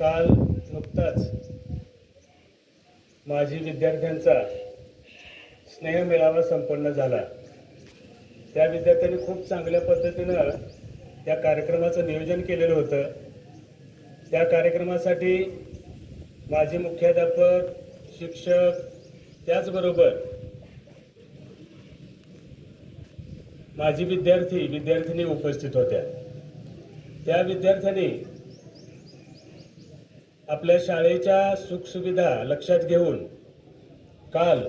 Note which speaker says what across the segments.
Speaker 1: काल नुकताच माजी विद्यार्थ्यांचा स्नेह मेळावा संपन्न झाला। त्या विद्यार्थ्यांनी खूप चांगल्या पद्धतीने त्या कार्यक्रमाचं नियोजन केलेलं होतं। त्या कार्यक्रमासाठी माजी मुख्याध्यापक, शिक्षक, त्याचबरोबर माजी विद्यार्थी उपस्थित होत्या। त्या विद्यार्थ्यांनी आपल्या शाळेच्या सुखसुविधा लक्षात घेऊन काल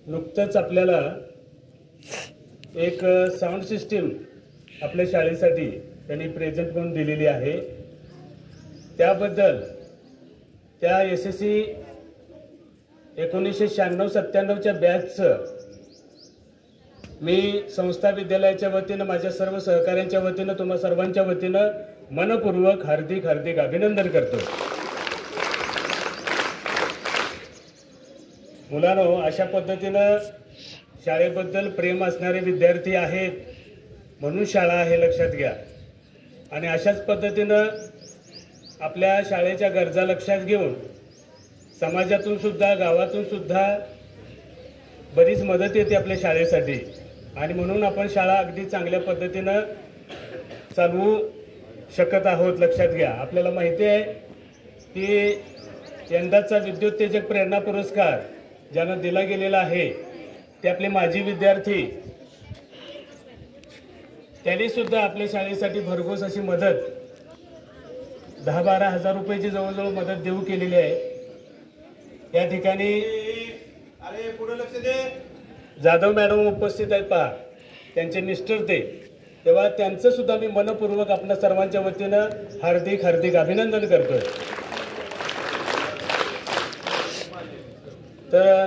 Speaker 1: नुकतंच आपल्याला एक साऊंड सिस्टीम आपल्या शाळेसाठी त्यांनी प्रेझेंट म्हणून दिलेली आहे। त्याबद्दल त्या SSC 1996-97च्या बॅचचं मी संस्था विद्यालयाच्या वतीनं, माझ्या सर्व सहकाऱ्यांच्या वतीनं, तुम्हा सर्वांच्या वतीनं मनपूर्वक हार्दिक अभिनंदन करतो। मुलांनो, अशा पद्धतीनं शाळेबद्दल प्रेम असणारे विद्यार्थी आहेत म्हणून शाळा आहे, लक्षात घ्या। आणि अशाच पद्धतीनं आपल्या शाळेच्या गरजा लक्षात घेऊन समाजातून सुद्धा, गावातून सुद्धा बरीच मदत येते आपल्या शाळेसाठी। आणि म्हणून आपण शाळा अगदी चांगल्या पद्धतीनं चालवू शकत आहोत, लक्षात घ्या। आपल्याला माहिती आहे की यंदाचा विद्युत्तेजक प्रेरणा पुरस्कार ज्यांना दिला गेलेला आहे ते आपले माजी विद्यार्थी, त्यांनी सुद्धा आपल्या शाळेसाठी भरघोस अशी मदत 10-12 हजार रुपयाची जवळजवळ मदत देऊ केलेली आहे। या ठिकाणी
Speaker 2: पुढे लक्ष दे,
Speaker 1: जाधव मॅडम उपस्थित आहेत, पहा, त्यांचे मिस्टर ते, तेव्हा त्यांचं सुद्धा मी मनपूर्वक आपल्या सर्वांच्या वतीनं हार्दिक अभिनंदन करतोय। तर